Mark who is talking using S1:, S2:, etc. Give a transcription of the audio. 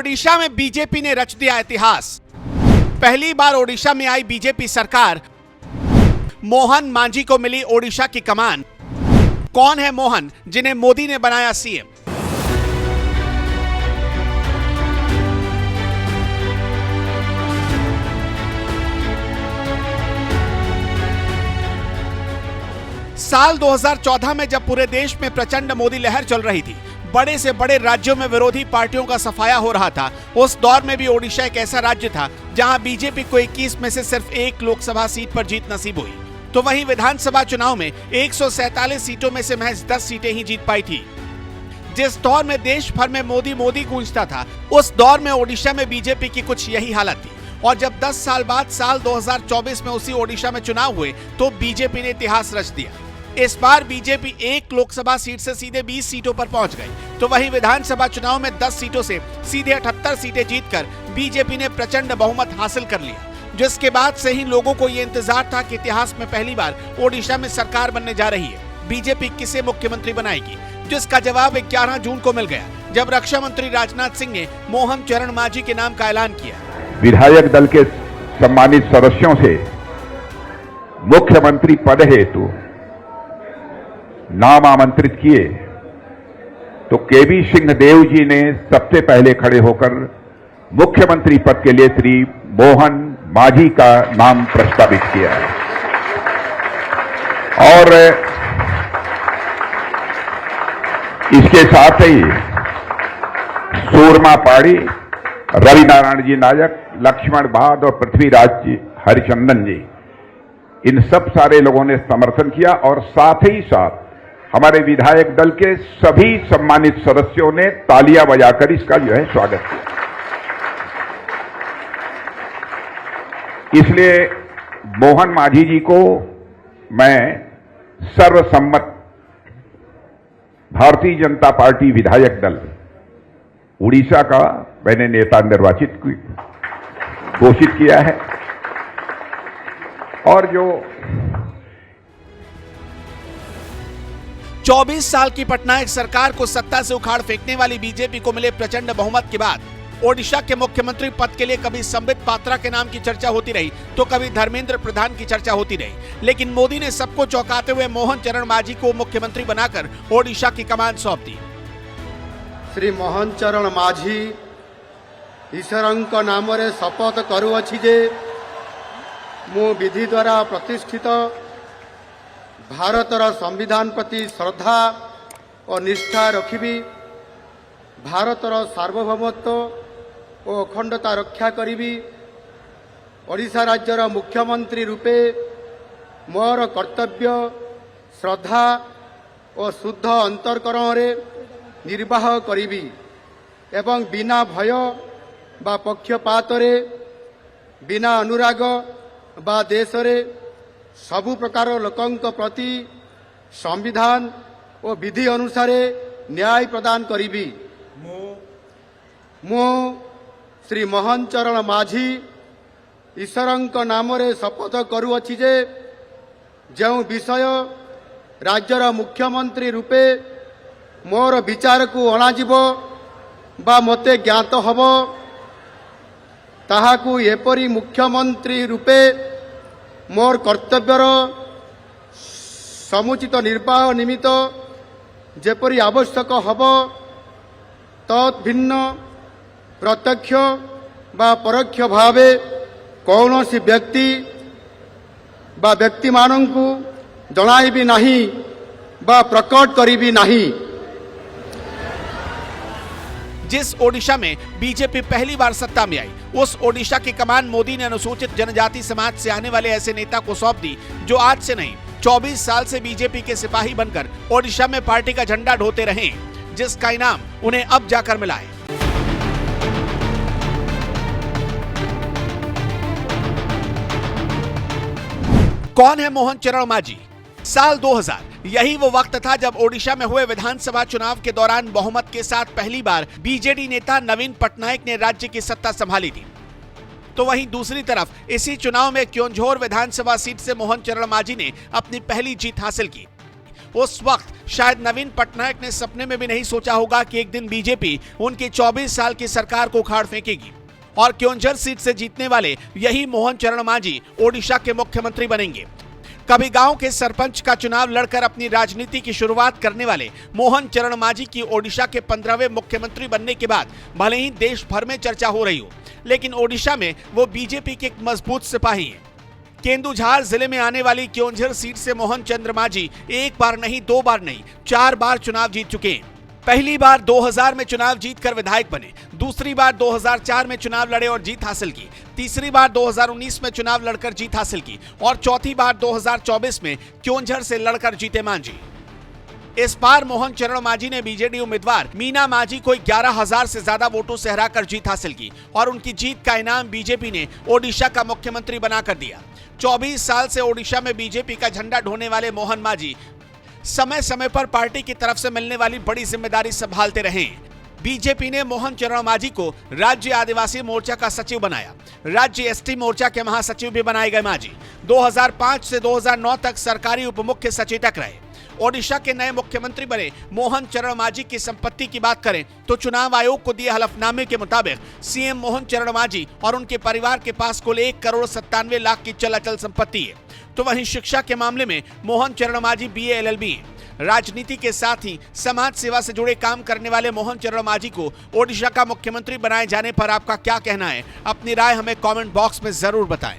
S1: ओडिशा में बीजेपी ने रच दिया इतिहास। पहली बार ओडिशा में आई बीजेपी सरकार। मोहन मांझी को मिली ओडिशा की कमान। कौन है मोहन, जिन्हें मोदी ने बनाया सीएम? साल 2014 में जब पूरे देश में प्रचंड मोदी लहर चल रही थी, बड़े से बड़े राज्यों में विरोधी पार्टियों का सफाया हो रहा था, उस दौर में भी ओडिशा एक ऐसा राज्य था जहां बीजेपी को 21 में से सिर्फ एक लोकसभा सीट पर जीत नसीब हुई। तो वहीं विधानसभा चुनाव में 147 सीटों में से महज 10 सीटें ही जीत पाई थी। जिस दौर में देश भर में मोदी मोदी गूंजता था, उस दौर में ओडिशा में बीजेपी की कुछ यही हालत थी। और जब 10 साल बाद साल 2024 में उसी ओडिशा में चुनाव हुए तो बीजेपी ने इतिहास रच दिया। इस बार बीजेपी एक लोकसभा सीट से सीधे 20 सीटों पर पहुंच गई। तो वहीं विधानसभा चुनाव में 10 सीटों से सीधे 78 सीटें जीतकर बीजेपी ने प्रचंड बहुमत हासिल कर लिया, जिसके बाद से ही लोगों को ये इंतजार था कि इतिहास में पहली बार ओडिशा में सरकार बनने जा रही है। बीजेपी किसे मुख्यमंत्री बनाएगी, जिसका जवाब 11 जून को मिल गया, जब रक्षा मंत्री राजनाथ सिंह ने मोहन चरण मांझी के नाम का ऐलान किया।
S2: विधायक दल के सम्मानित सदस्यों से मुख्यमंत्री पद हेतु नाम आमंत्रित किए तो केवी सिंह देव जी ने सबसे पहले खड़े होकर मुख्यमंत्री पद के लिए श्री मोहन मांझी का नाम प्रस्तावित किया है। और इसके साथ ही सूरमा पाड़ी, रवि नारायण जी नायक, लक्ष्मण बाद और पृथ्वीराज जी हरिचंदन जी, इन सब सारे लोगों ने समर्थन किया। और साथ ही साथ हमारे विधायक दल के सभी सम्मानित सदस्यों ने तालियां बजाकर इसका जो है स्वागत किया। इसलिए मोहन मांझी जी को मैं सर्वसम्मत भारतीय जनता पार्टी विधायक दल उड़ीसा का मैंने नेता निर्वाचित घोषित किया है। और जो
S1: 24 साल की पटनायक सरकार को सत्ता से उखाड़ फेंकने वाली बीजेपी को मिले प्रचंड बहुमत के बाद ओडिशा के मुख्यमंत्री पद के लिए कभी संबित पात्रा के नाम की चर्चा होती रही तो कभी धर्मेंद्र प्रधान की चर्चा होती रही। लेकिन मोदी ने सबको चौंकाते हुए मोहन चरण मांझी को मुख्यमंत्री बनाकर ओडिशा की कमान सौंप दी।
S3: श्री मोहन चरण मांझी ईश्वरଙ୍କ नामरे शपथ करुअछि जे मु विधि द्वारा प्रतिष्ठित भारतर संविधान प्रति श्रद्धा और निष्ठा रखिबी, भारतर सार्वभौमत्व और अखंडता रक्षा करिबी, ओडिशा राज्यर मुख्यमंत्री रूपे मोर कर्तव्य श्रद्धा और शुद्ध अंतरकरण रे निर्वाह करिबी एवं बिना भय बा पक्षपात रे, बिना अनुराग बा देश रे सबु प्रकार लोकंक प्रति संविधान और विधि अनुसार न्याय प्रदान करिबी। मु श्री मोहन चरण मांझी ईश्वरଙ୍କ नामरे शपथ करुअछि जे जो विषय राज्यर मुख्यमंत्री रूपे मोर विचार को अणाजिबो बा मते ज्ञात हबो ताहाकु एपरी मुख्यमंत्री रूपे मोर कर्तव्यर समुचित निर्वाह निमित्त जेपरी आवश्यक हबो तत् भिन्न प्रत्यक्ष बा परोक्ष भावे कौनसी व्यक्ति बा व्यक्ति मानंकु जणाइबी नहीं बा प्रकट करिबी नहीं।
S1: जिस ओडिशा में बीजेपी पहली बार सत्ता में आई, उस ओडिशा की कमान मोदी ने अनुसूचित जनजाति समाज से आने वाले ऐसे नेता को सौंप दी जो आज से नहीं 24 साल से बीजेपी के सिपाही बनकर ओडिशा में पार्टी का झंडा ढोते रहे, जिसका इनाम उन्हें अब जाकर मिला है। कौन है मोहन चरण मांझी? साल 2000, यही वो वक्त था जब ओडिशा में हुए विधानसभा चुनाव के दौरान बहुमत के साथ पहली बार बीजेडी नेता नवीन पटनायक ने राज्य की सत्ता संभाली थी। तो वहीं दूसरी तरफ इसी चुनाव में क्योंझोर विधानसभा सीट से मोहन चरण मांझी ने अपनी पहली जीत हासिल की। उस वक्त शायद नवीन पटनायक ने सपने में भी नहीं सोचा होगा कि एक दिन बीजेपी उनकी 24 साल की सरकार को उखाड़ फेंकेगी और क्योंझर सीट से जीतने वाले यही मोहन चरण मांझी ओडिशा के मुख्यमंत्री बनेंगे। कभी गांव के सरपंच का चुनाव लड़कर अपनी राजनीति की शुरुआत करने वाले मोहन चरण मांझी की ओडिशा के 15वें मुख्यमंत्री बनने के बाद भले ही देश भर में चर्चा हो रही हो, लेकिन ओडिशा में वो बीजेपी के एक मजबूत सिपाही हैं। केंदुझार जिले में आने वाली क्योंझर सीट से मोहन चंद्र मांझी एक बार नहीं, 2 बार नहीं, 4 बार चुनाव जीत चुके हैं। पहली बार 2000 में चुनाव जीतकर विधायक बने, दूसरी बार 2004 में चुनाव लड़े और जीत हासिल की, तीसरी बार 2019 में चुनाव लड़कर जीत हासिल की और चौथी बार 2024 में क्योंझर से लड़कर जीते मांझी। इस बार मोहन चरण मांझी ने बीजेडी उम्मीदवार मीना मांझी को 11,000 से ज्यादा वोटों से हराकर जीत हासिल की और उनकी जीत का इनाम बीजेपी ने ओडिशा का मुख्यमंत्री बनाकर दिया। 24 साल से ओडिशा में बीजेपी का झंडा ढोने वाले मोहन मांझी समय समय पर पार्टी की तरफ से मिलने वाली बड़ी जिम्मेदारी संभालते रहे। बीजेपी ने मोहन चरण मांझी को राज्य आदिवासी मोर्चा का सचिव बनाया, राज्य एसटी मोर्चा के महासचिव भी बनाए गए। मांझी 2005 से 2009 तक सरकारी उप मुख्य सचेतक रहे। ओडिशा के नए मुख्यमंत्री बने मोहन चरण मांझी की संपत्ति की बात करें तो चुनाव आयोग को दिए हलफनामे के मुताबिक सीएम मोहन चरण मांझी और उनके परिवार के पास कुल 1,97,00,000 की चल अचल संपत्ति है। तो वहीं शिक्षा के मामले में मोहन चरण मांझी BA LLB हैं। राजनीति के साथ ही समाज सेवा से जुड़े काम करने वाले मोहन चरण मांझी को ओडिशा का मुख्यमंत्री बनाए जाने पर आपका क्या कहना है? अपनी राय हमें कमेंट बॉक्स में जरूर बताएं।